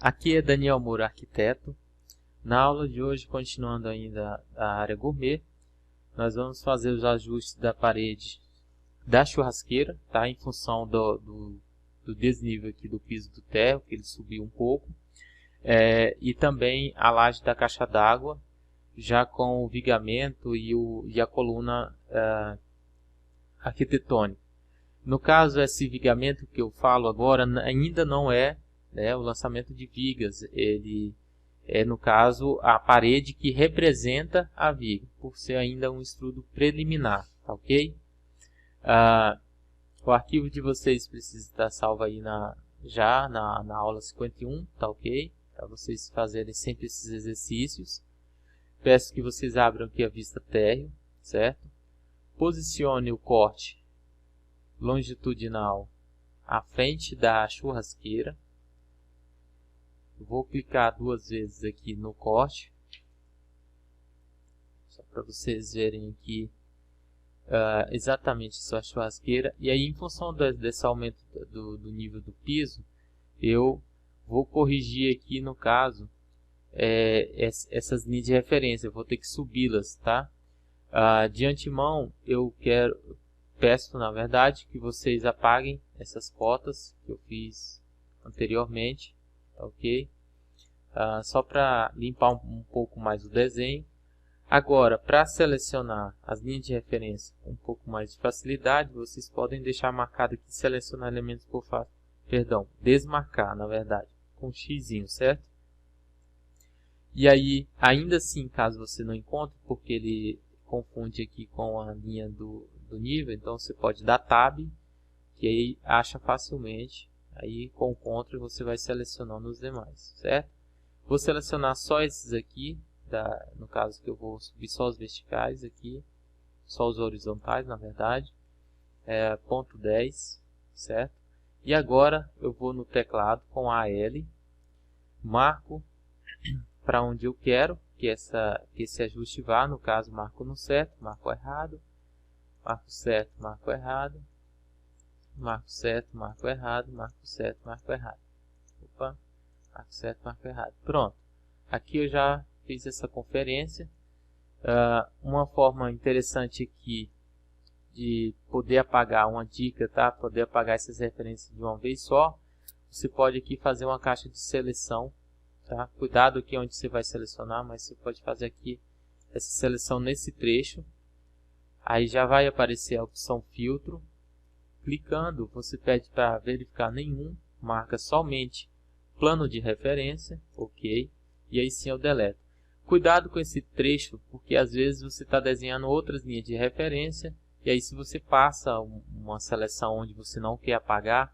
Aqui é Daniel Moura, arquiteto. Na aula de hoje, continuando ainda a área gourmet, nós vamos fazer os ajustes da parede da churrasqueira, tá? Em função do desnível aqui do piso do térreo, que ele subiu um pouco. E também a laje da caixa d'água, já com o vigamento e a coluna arquitetônica. No caso, esse vigamento que eu falo agora ainda não é, o lançamento de vigas. Ele é, no caso, a parede que representa a viga, por ser ainda um estudo preliminar, tá ok? O arquivo de vocês precisa estar salvo aí na aula 51, tá ok? Para vocês fazerem sempre esses exercícios. Peço que vocês abram aqui a vista térreo, certo? Posicione o corte longitudinal à frente da churrasqueira. Vou clicar duas vezes aqui no corte, só para vocês verem aqui exatamente a sua churrasqueira. E aí, em função desse aumento do nível do piso, eu vou corrigir aqui, no caso, essas linhas de referência. Eu vou ter que subi-las, tá? De antemão, peço, na verdade, que vocês apaguem essas cotas que eu fiz anteriormente, tá ok? Só para limpar um pouco mais o desenho. Agora, para selecionar as linhas de referência com um pouco mais de facilidade, vocês podem deixar marcado aqui, selecionar elementos por desmarcar, na verdade, com um xizinho, certo? E aí, ainda assim, caso você não encontre, porque ele confunde aqui com a linha do nível, então você pode dar Tab, que aí acha facilmente. Aí com o Ctrl você vai selecionando os demais, certo? Vou selecionar só esses aqui, no caso que eu vou subir só os verticais aqui, só os horizontais, na verdade. Ponto 10, certo? E agora eu vou no teclado com AL, marco para onde eu quero que esse ajuste vá. No caso, marco no certo, marco errado, marco certo, marco errado, marco certo, marco errado, marco certo, marco errado. Opa, marco certo, marco errado. Pronto. Aqui eu já fiz essa conferência. Uma forma interessante aqui de poder apagar, uma dica, tá? Poder apagar essas referências de uma vez só. Você pode aqui fazer uma caixa de seleção, tá? Cuidado aqui onde você vai selecionar, mas você pode fazer aqui essa seleção nesse trecho. Aí já vai aparecer a opção filtro. Clicando, você pede para verificar nenhum, marca somente plano de referência, ok, e aí sim eu deleto. Cuidado com esse trecho, porque às vezes você está desenhando outras linhas de referência, e aí se você passa uma seleção onde você não quer apagar,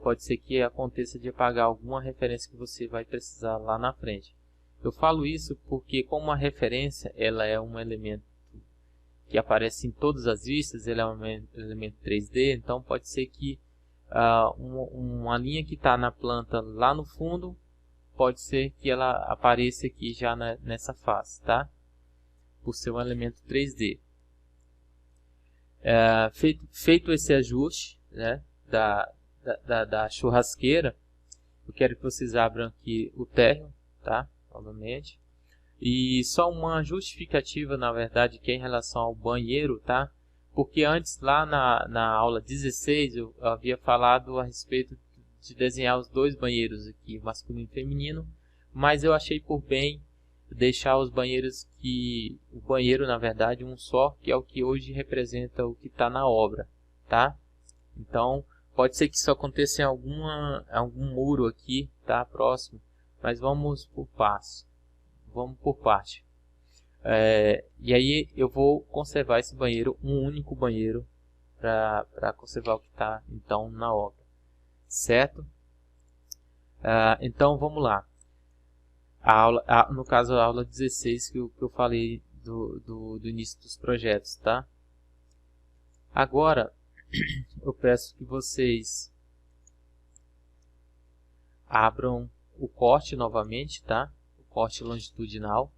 pode ser que aconteça de apagar alguma referência que você vai precisar lá na frente. Eu falo isso porque, como a referência ela é um elemento que aparece em todas as vistas, ele é um elemento 3D, então pode ser que uma linha que está na planta lá no fundo, pode ser que ela apareça aqui já nessa face, tá? Por ser um elemento 3D. Feito esse ajuste, né, da churrasqueira, eu quero que vocês abram aqui o térreo, tá? Novamente. E só uma justificativa, na verdade, que é em relação ao banheiro, tá? Porque antes, lá na aula 16, eu havia falado a respeito de desenhar os dois banheiros aqui, masculino e feminino, mas eu achei por bem deixar os banheiros o banheiro, na verdade, um só, que é o que hoje representa o que está na obra, tá? Então, pode ser que isso aconteça em algum muro aqui, tá? Próximo, mas vamos por passo. Vamos por parte. E aí eu vou conservar esse banheiro, um único banheiro, para conservar o que está então na obra, certo? Então vamos lá. No caso a aula 16 que eu falei do início dos projetos, tá? Agora eu peço que vocês abram o corte novamente, tá? Corte longitudinal,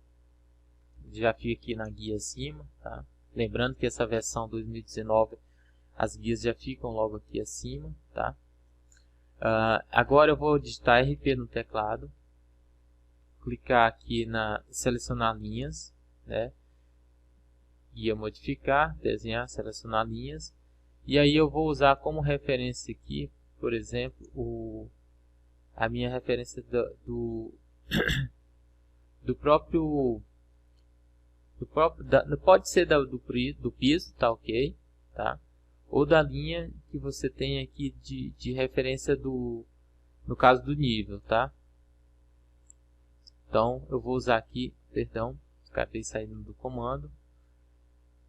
já fica aqui na guia acima, tá? Lembrando que essa versão 2019 as guias já ficam logo aqui acima, tá? Agora eu vou digitar RP no teclado, clicar aqui selecionar linhas, né? Guia modificar, desenhar, selecionar linhas, e aí eu vou usar como referência aqui, por exemplo, a minha referência do próprio pode ser do piso, tá ok, tá? Ou da linha que você tem aqui de referência no caso do nível, tá? Então eu vou usar aqui, perdão, acabei saindo do comando.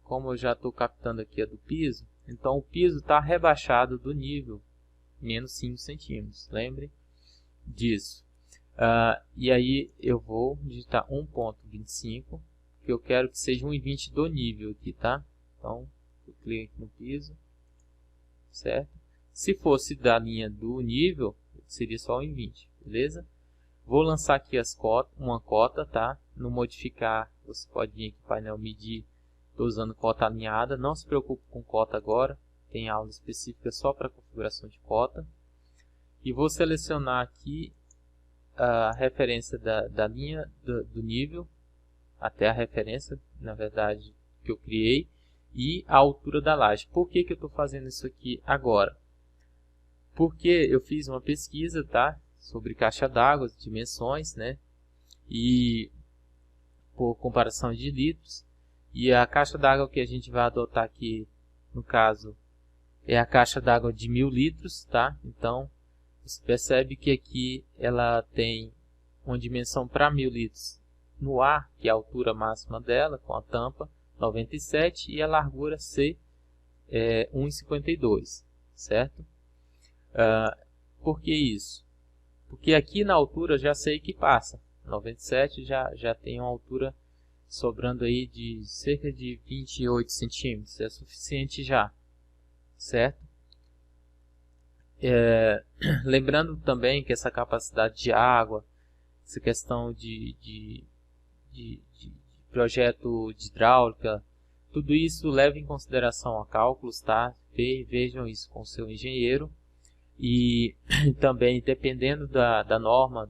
Como eu já estou captando aqui a do piso, então o piso está rebaixado do nível menos 5 centímetros, lembre disso. E aí eu vou digitar 1.25, que eu quero que seja 1,20 do nível aqui, tá? Então eu clico aqui no piso, certo? Se fosse da linha do nível, seria só 1,20, beleza? Vou lançar aqui uma cota, tá? No modificar, você pode vir aqui no painel medir. Estou usando cota alinhada, não se preocupe com cota agora, tem aula específica só para configuração de cota. E vou selecionar aqui a referência da linha do nível, até a referência, na verdade, que eu criei, e a altura da laje. Por que eu estou fazendo isso aqui agora? Porque eu fiz uma pesquisa, tá, sobre caixa d'água, dimensões, né, e por comparação de litros. E a caixa d'água que a gente vai adotar aqui, no caso, é a caixa d'água de 1000 litros, tá? Então, você percebe que aqui ela tem uma dimensão para 1000 litros no ar, que é a altura máxima dela, com a tampa, 97, e a largura C é 1,52, certo? Por que isso? Porque aqui na altura eu já sei que passa, 97 já tem uma altura sobrando aí de cerca de 28 centímetros, é suficiente já, certo? Lembrando também que essa capacidade de água, essa questão de projeto de hidráulica, tudo isso leva em consideração a cálculos, tá? Vejam isso com o seu engenheiro. E também dependendo da norma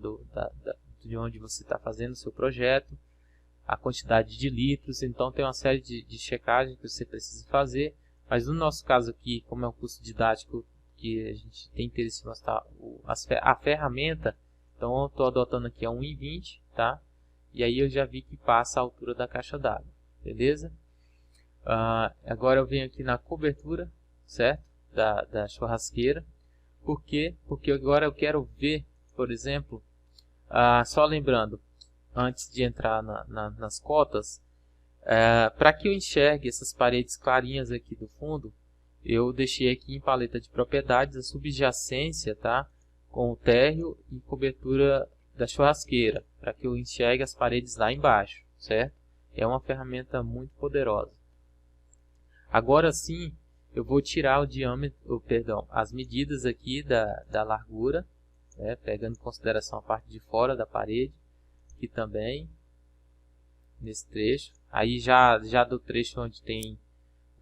de onde você está fazendo o seu projeto, a quantidade de litros, então tem uma série de checagens que você precisa fazer, mas no nosso caso aqui, como é um curso didático que a gente tem interesse em mostrar a ferramenta, então eu estou adotando aqui a 1,20, tá? E aí eu já vi que passa a altura da caixa d'água, beleza? Agora eu venho aqui na cobertura, certo? Da churrasqueira. Por quê? Porque agora eu quero ver, por exemplo, só lembrando, antes de entrar nas cotas, para que eu enxergue essas paredes clarinhas aqui do fundo, eu deixei aqui em paleta de propriedades a subjacência, tá? Com o térreo e cobertura da churrasqueira, para que eu enxergue as paredes lá embaixo, certo? É uma ferramenta muito poderosa. Agora sim, eu vou tirar o diâmetro, as medidas aqui da largura, né, pegando em consideração a parte de fora da parede, aqui também, nesse trecho. Aí já do trecho onde tem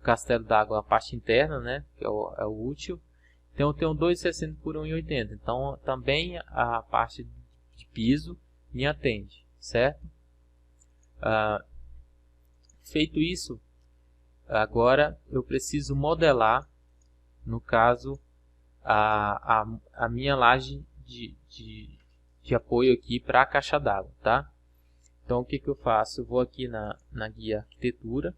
o castelo d'água, a parte interna, né, que é o útil. Então eu tenho 2,60 por 1,80. Então também a parte de piso me atende, certo? Feito isso, agora eu preciso modelar, no caso, a minha laje de apoio aqui para a caixa d'água, tá? Então o que eu faço? Eu vou aqui na guia arquitetura,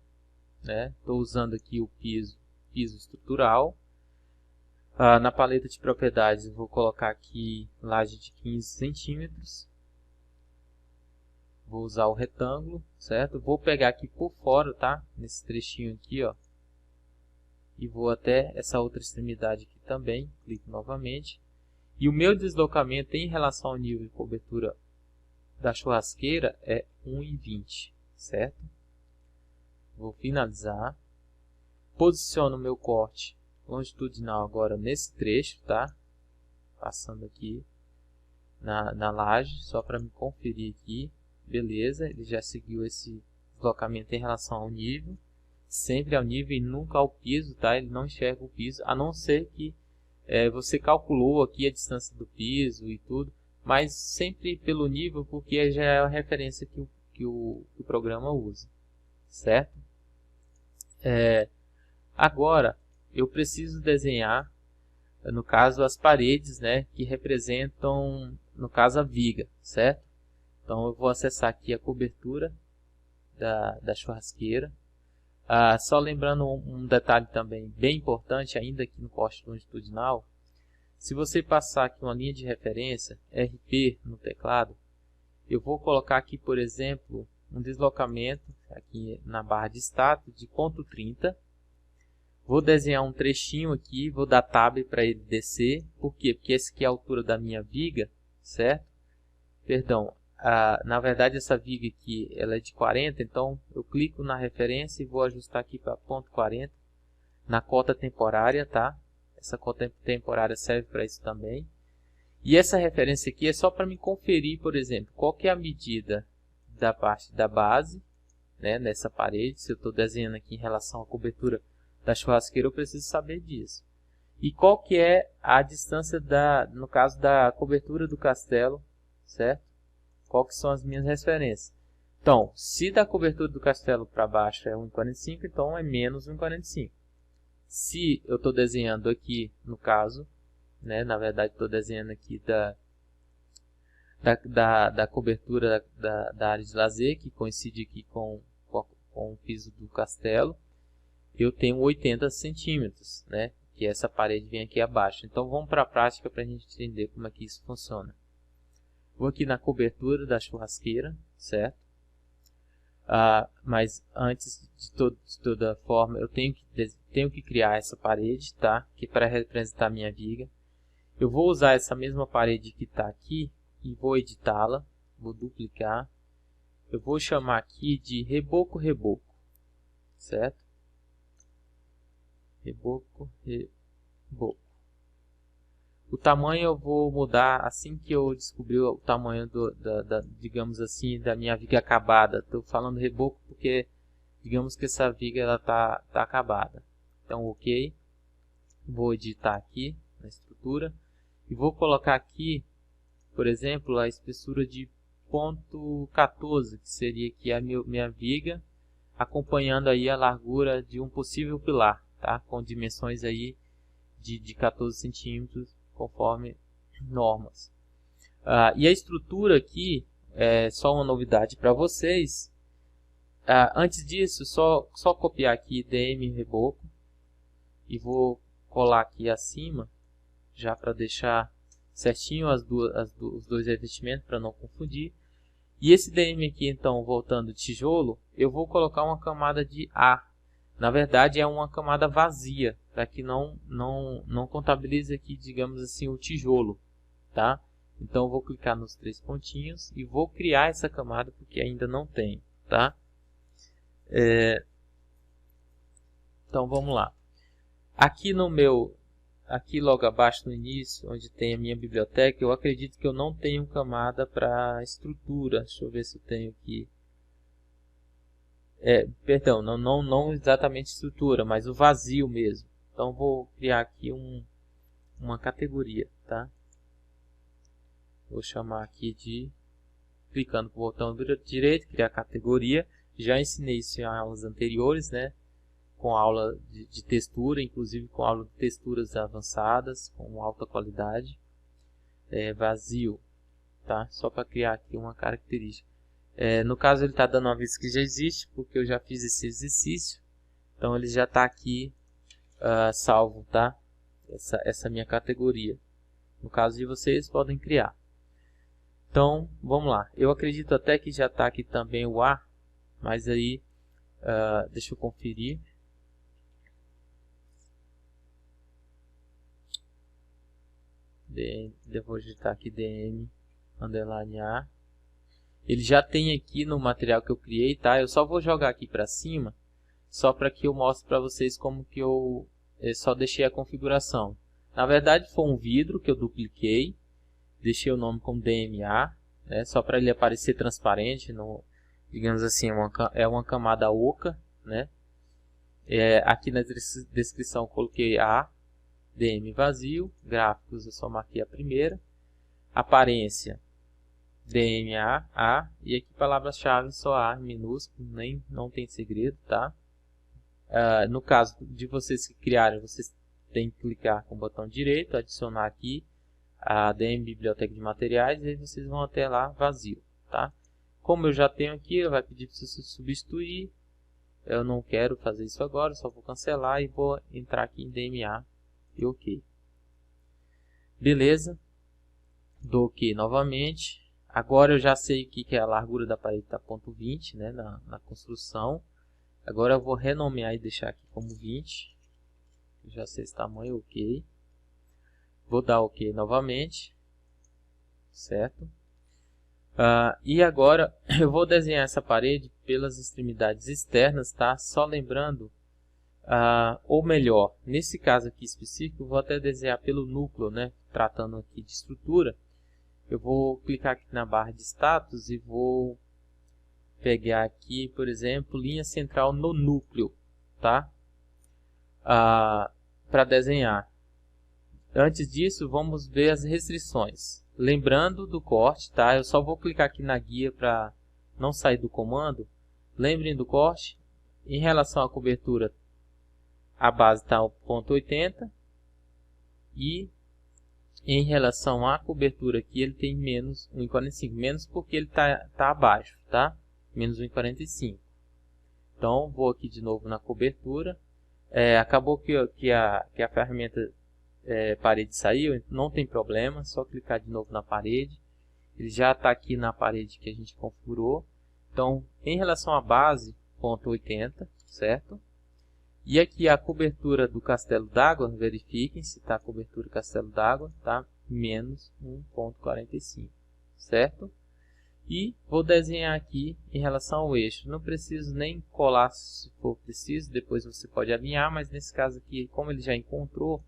né? Estou usando aqui o piso estrutural. Na paleta de propriedades eu vou colocar aqui laje de 15 centímetros. Vou usar o retângulo, certo? Vou pegar aqui por fora, tá? Nesse trechinho aqui, ó. E vou até essa outra extremidade aqui também. Clico novamente. E o meu deslocamento em relação ao nível de cobertura da churrasqueira é 1,20, certo? Vou finalizar. Posiciono o meu corte longitudinal agora nesse trecho, tá? Passando aqui na laje, só para me conferir aqui. Beleza, ele já seguiu esse deslocamento em relação ao nível. Sempre ao nível e nunca ao piso, tá? Ele não enxerga o piso, a não ser que você calculou aqui a distância do piso e tudo, mas sempre pelo nível, porque já é a referência que o programa usa, certo? Agora, eu preciso desenhar, no caso, as paredes, né, que representam, no caso, a viga, certo? Então, eu vou acessar aqui a cobertura da churrasqueira. Só lembrando um detalhe também bem importante, ainda aqui no corte longitudinal, se você passar aqui uma linha de referência, RP no teclado, eu vou colocar aqui, por exemplo, um deslocamento aqui na barra de status de ponto 30. Vou desenhar um trechinho aqui, vou dar tab para ele descer. Por quê? Porque essa aqui é a altura da minha viga, certo? Perdão, na verdade essa viga aqui ela é de 40, então eu clico na referência e vou ajustar aqui para ponto 40 na cota temporária, tá? Essa cota temporária serve para isso também. E essa referência aqui é só para me conferir, por exemplo, qual que é a medida da parte da base, né, nessa parede. Se eu estou desenhando aqui em relação à cobertura da churrasqueira, eu preciso saber disso. E qual que é a distância, no caso da cobertura do castelo, certo? Qual que são as minhas referências. Então, se da cobertura do castelo para baixo é 1,45, então é menos 1,45. Se eu estou desenhando aqui, no caso, né, na verdade estou desenhando aqui da cobertura da área de lazer, que coincide aqui com o piso do castelo, eu tenho 80 centímetros, né, que essa parede vem aqui abaixo. Então vamos para a prática para a gente entender como é que isso funciona. Vou aqui na cobertura da churrasqueira, certo? Mas antes de toda forma, eu tenho que criar essa parede, tá? Que para representar a minha viga. Eu vou usar essa mesma parede que está aqui e vou editá-la. Vou duplicar. Eu vou chamar aqui de reboco, certo? Reboco. O tamanho eu vou mudar assim que eu descobrir o tamanho digamos assim, da minha viga acabada. Estou falando reboco porque digamos que essa viga ela tá acabada. Então, ok. Vou editar aqui na estrutura e vou colocar aqui, por exemplo, a espessura de ponto 14, que seria aqui a minha viga, acompanhando aí a largura de um possível pilar, tá? Com dimensões aí de 14 centímetros, conforme normas. E a estrutura aqui é só uma novidade para vocês. Antes disso, só copiar aqui DM reboco e vou colar aqui acima, já para deixar certinho os dois revestimentos para não confundir. E esse DM aqui, então, voltando tijolo, eu vou colocar uma camada de A. Na verdade é uma camada vazia, para que não contabilize aqui, digamos assim, o tijolo, tá? Então eu vou clicar nos 3 pontinhos e vou criar essa camada porque ainda não tem, tá? Então vamos lá. Aqui aqui logo abaixo no início, onde tem a minha biblioteca, eu acredito que eu não tenho camada para estrutura. Deixa eu ver se eu tenho aqui. Perdão, não exatamente estrutura, mas o vazio mesmo. Então vou criar aqui uma categoria, tá? Vou chamar aqui de, clicando com o botão direito, criar categoria. Já ensinei isso em aulas anteriores, né? Com aula de textura, inclusive com aula de texturas avançadas, com alta qualidade. Vazio, tá? Só para criar aqui uma característica. No caso ele está dando um aviso que já existe, porque eu já fiz esse exercício. Então ele já está aqui salvo, tá? Essa minha categoria. No caso de vocês, podem criar. Então, vamos lá. Eu acredito até que já está aqui também o A, mas aí, deixa eu conferir. Vou digitar aqui DM underline A. Ele já tem aqui no material que eu criei, tá? Eu só vou jogar aqui para cima, só para que eu mostre para vocês como que eu só deixei a configuração. Na verdade foi um vidro que eu dupliquei, deixei o nome como DMA, né? Só para ele aparecer transparente, digamos assim, é uma camada oca, né? Aqui na descrição eu coloquei A, DM vazio, gráficos eu só marquei a primeira, aparência DMA, A, e aqui palavras-chave só A minúsculo, não tem segredo, tá? No caso de vocês que criarem, vocês têm que clicar com o botão direito, adicionar aqui a DM Biblioteca de Materiais, e aí vocês vão até lá vazio, tá? Como eu já tenho aqui, ele vai pedir para você substituir. Eu não quero fazer isso agora, só vou cancelar e vou entrar aqui em DMA e OK. Beleza. Dou OK novamente. Agora eu já sei que a largura da parede está ponto 20, né, na construção. Agora eu vou renomear e deixar aqui como 20. Já sei esse tamanho, OK. Vou dar OK novamente. Certo? E agora eu vou desenhar essa parede pelas extremidades externas, tá? Só lembrando, ou melhor, nesse caso aqui específico, eu vou até desenhar pelo núcleo, né? Tratando aqui de estrutura, eu vou clicar aqui na barra de status e vou pegar aqui, por exemplo, linha central no núcleo, tá? Para desenhar. Antes disso, vamos ver as restrições. Lembrando do corte, tá? Eu só vou clicar aqui na guia para não sair do comando. Lembrem do corte. Em relação à cobertura, a base está ao ponto 80. E em relação à cobertura aqui, ele tem menos 1,45. Menos porque ele tá abaixo, tá? Menos 1,45. Então, vou aqui de novo na cobertura. Acabou que a ferramenta parede saiu, não tem problema, só clicar de novo na parede. Ele já está aqui na parede que a gente configurou. Então, em relação à base, ponto 80, certo? E aqui a cobertura do castelo d'água, verifiquem se está a cobertura do castelo d'água, tá? Menos 1,45, certo? E vou desenhar aqui em relação ao eixo. Não preciso nem colar se for preciso, depois você pode alinhar, mas nesse caso aqui, como ele já encontrou,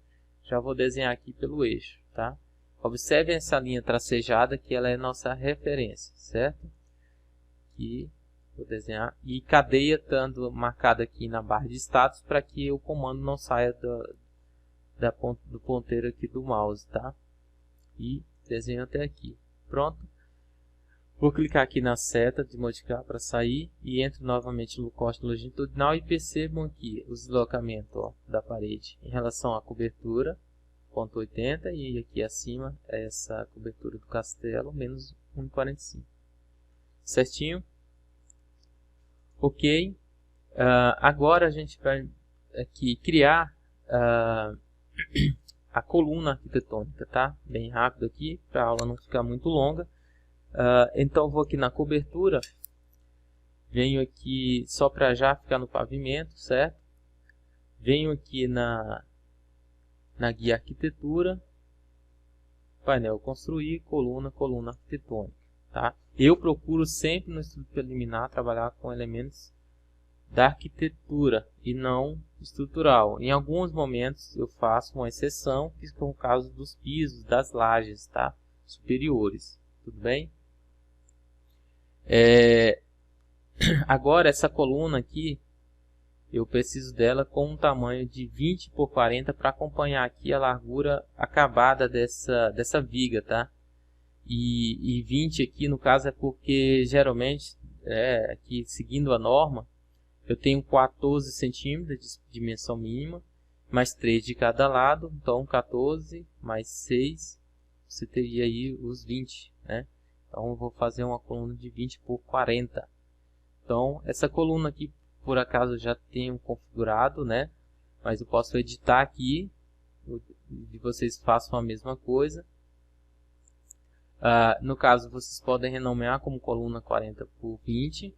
já vou desenhar aqui pelo eixo, tá? Observe essa linha tracejada que ela é nossa referência, certo? Aqui, vou desenhar. E cadeia estando marcada aqui na barra de status para que o comando não saia do ponteiro aqui do mouse, tá? E desenho até aqui. Pronto. Vou clicar aqui na seta de modificar para sair e entro novamente no corte longitudinal e percebam aqui o deslocamento da parede em relação à cobertura, ponto 80, e aqui acima essa cobertura do castelo, menos 1,45. Certinho? Ok. Agora a gente vai aqui criar a coluna arquitetônica, tá? Bem rápido aqui, para a aula não ficar muito longa. Então vou aqui na cobertura, venho aqui só para já ficar no pavimento, certo? Venho aqui na guia arquitetura, painel construir, coluna arquitetônica, tá? Eu procuro sempre no estudo preliminar trabalhar com elementos da arquitetura e não estrutural. Em alguns momentos eu faço uma exceção, que é o caso dos pisos, das lajes, tá? Superiores, tudo bem? Agora essa coluna aqui, eu preciso dela com um tamanho de 20 por 40 para acompanhar aqui a largura acabada dessa viga, tá? E 20 aqui no caso é porque geralmente, aqui seguindo a norma, eu tenho 14 centímetros de dimensão mínima, mais 3 de cada lado, então 14 mais 6, você teria aí os 20, né? Então eu vou fazer uma coluna de 20 por 40. Então essa coluna aqui por acaso eu já tenho configurado, né? Mas eu posso editar aqui e vocês façam a mesma coisa. No caso vocês podem renomear como coluna 40 por 20.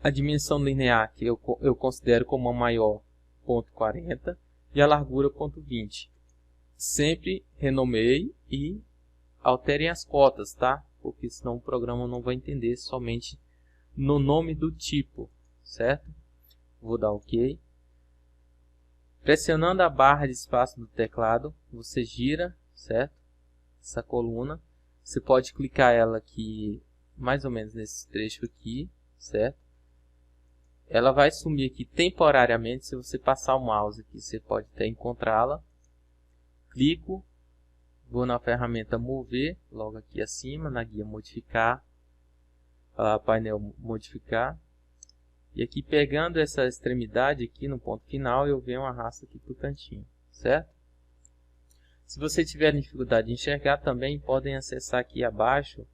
A dimensão linear que eu considero como a maior, ponto 40, e a largura, ponto 20. Sempre renomeie e alterem as cotas, tá? Porque senão o programa não vai entender somente no nome do tipo, certo? Vou dar OK. Pressionando a barra de espaço do teclado, você gira, certo? Essa coluna. Você pode clicar ela aqui, mais ou menos nesse trecho aqui, certo? Ela vai sumir aqui temporariamente. Se você passar o mouse aqui, você pode até encontrá-la. clico, vou na ferramenta mover, logo aqui acima, na guia modificar, painel modificar, e aqui pegando essa extremidade aqui no ponto final, eu venho arrasto aqui para o cantinho, certo? Se você tiver dificuldade de enxergar, também podem acessar aqui abaixo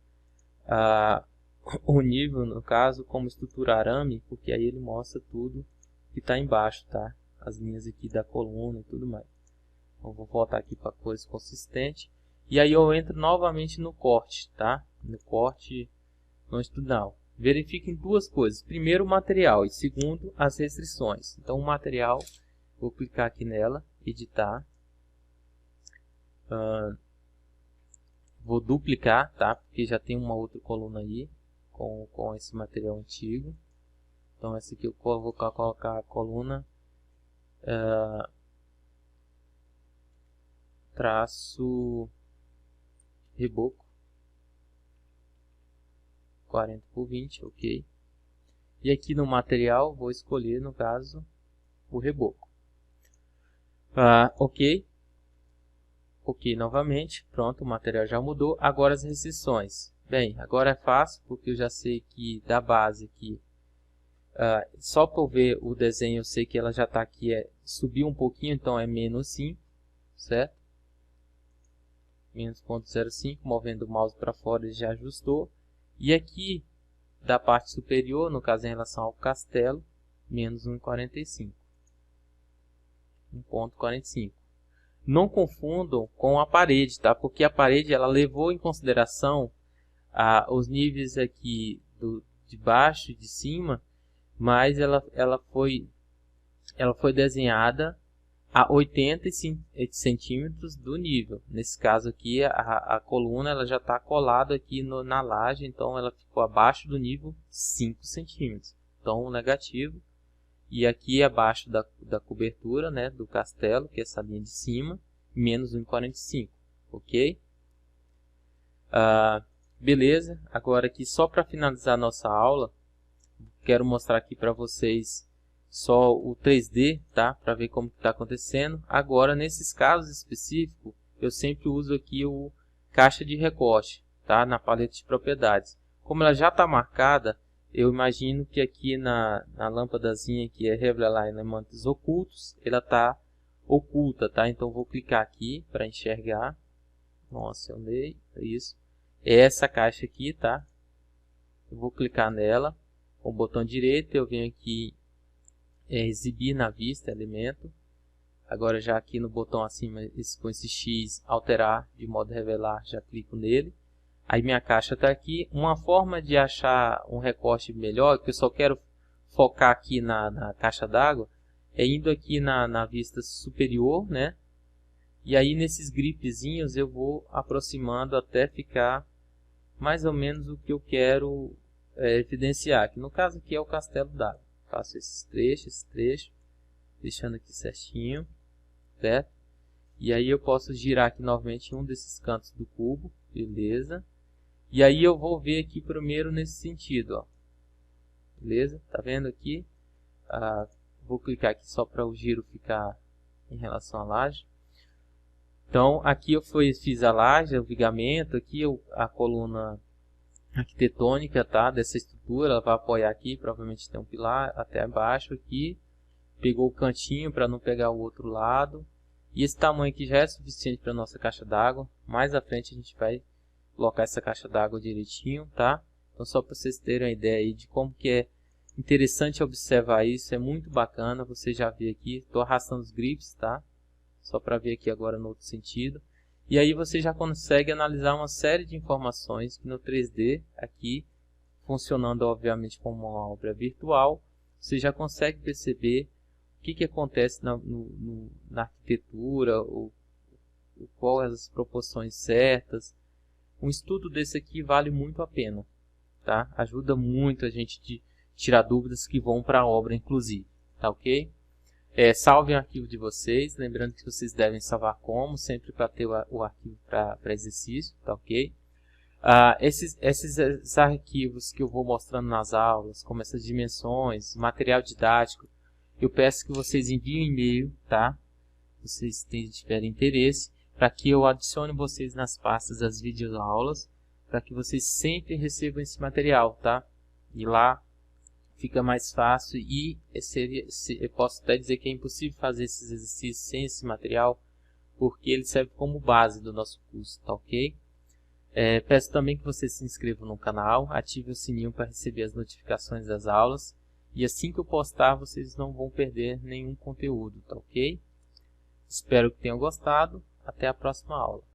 o nível, no caso, como estrutura arame, porque aí ele mostra tudo que está embaixo, tá? As linhas aqui da coluna e tudo mais. Então, vou voltar aqui para cores consistentes. E aí eu entro novamente no corte, tá? No corte longitudinal. Verifiquem duas coisas. Primeiro, o material. E segundo, as restrições. Então, o material, vou clicar aqui nela, editar. Vou duplicar, tá? Porque já tem uma outra coluna aí com esse material antigo. Então, essa aqui eu vou colocar a coluna traço reboco 40 por 20, ok. E aqui no material vou escolher, no caso, o reboco. Ok. Ok, novamente, pronto, o material já mudou. Agora as restrições. Bem, agora é fácil, porque eu já sei que da base aqui, só para eu ver o desenho, eu sei que ela já está aqui, subiu um pouquinho, então é menos 5, certo? Menos 0.05, movendo o mouse para fora ele já ajustou. E aqui, da parte superior, no caso em relação ao castelo, menos 1,45. 1,45. Não confundam com a parede, tá? Porque a parede ela levou em consideração os níveis aqui de baixo e de cima, mas ela foi desenhada a 80 centímetros do nível. Nesse caso aqui, a coluna ela já está colada aqui na laje, então ela ficou abaixo do nível 5 centímetros. Então, negativo. E aqui abaixo da cobertura, né, do castelo, que é essa linha de cima, menos 1,45, ok? Beleza, agora aqui só para finalizar a nossa aula, quero mostrar aqui para vocês só o 3D, tá? Para ver como está acontecendo. Agora, nesses casos específicos, eu sempre uso aqui o caixa de recorte, tá? Na paleta de propriedades. Como ela já está marcada, eu imagino que aqui na lâmpadazinha que é revelar elementos ocultos, ela está oculta, tá? Então vou clicar aqui para enxergar. Nossa, eu dei isso. É essa caixa aqui, tá? Eu vou clicar nela com o botão direito, eu venho aqui exibir na vista elemento. Agora já aqui no botão acima com esse X alterar de modo revelar, já clico nele. Aí minha caixa está aqui. Uma forma de achar um recorte melhor, que eu só quero focar aqui na caixa d'água, é indo aqui na vista superior, né? E aí nesses gripezinhos eu vou aproximando até ficar mais ou menos o que eu quero evidenciar. Que no caso aqui é o castelo d'água. Faço esse trecho, deixando aqui certinho, certo? E aí eu posso girar aqui novamente um desses cantos do cubo, beleza? E aí eu vou ver aqui primeiro nesse sentido, ó. Beleza? Tá vendo aqui? Vou clicar aqui só para o giro ficar em relação à laje. Então aqui eu fiz a laje, o vigamento, aqui a coluna arquitetônica, tá? Dessa estrutura, ela vai apoiar aqui, provavelmente tem um pilar até baixo aqui. Pegou o cantinho para não pegar o outro lado. E esse tamanho aqui já é suficiente para nossa caixa d'água. Mais à frente a gente vai colocar essa caixa d'água direitinho, tá? Então só para vocês terem uma ideia aí de como que é interessante observar isso, é muito bacana. Você já vê aqui, estou arrastando os grips, tá? Só para ver aqui agora no outro sentido. E aí você já consegue analisar uma série de informações que no 3D, aqui, funcionando obviamente como uma obra virtual, você já consegue perceber o que acontece na arquitetura, quais as proporções certas. Um estudo desse aqui vale muito a pena, tá? Ajuda muito a gente de tirar dúvidas que vão para a obra, inclusive, tá ok? Salvem o arquivo de vocês, lembrando que vocês devem salvar como, sempre para ter o arquivo para exercício, tá ok? Esses arquivos que eu vou mostrando nas aulas, como essas dimensões, material didático, eu peço que vocês enviem um e-mail, tá? Se vocês tiverem interesse, para que eu adicione vocês nas pastas das videoaulas, para que vocês sempre recebam esse material, tá? E lá fica mais fácil e eu posso até dizer que é impossível fazer esses exercícios sem esse material, porque ele serve como base do nosso curso, tá ok? Peço também que vocês se inscrevam no canal, ative o sininho para receber as notificações das aulas, e assim que eu postar vocês não vão perder nenhum conteúdo, tá ok? Espero que tenham gostado, até a próxima aula.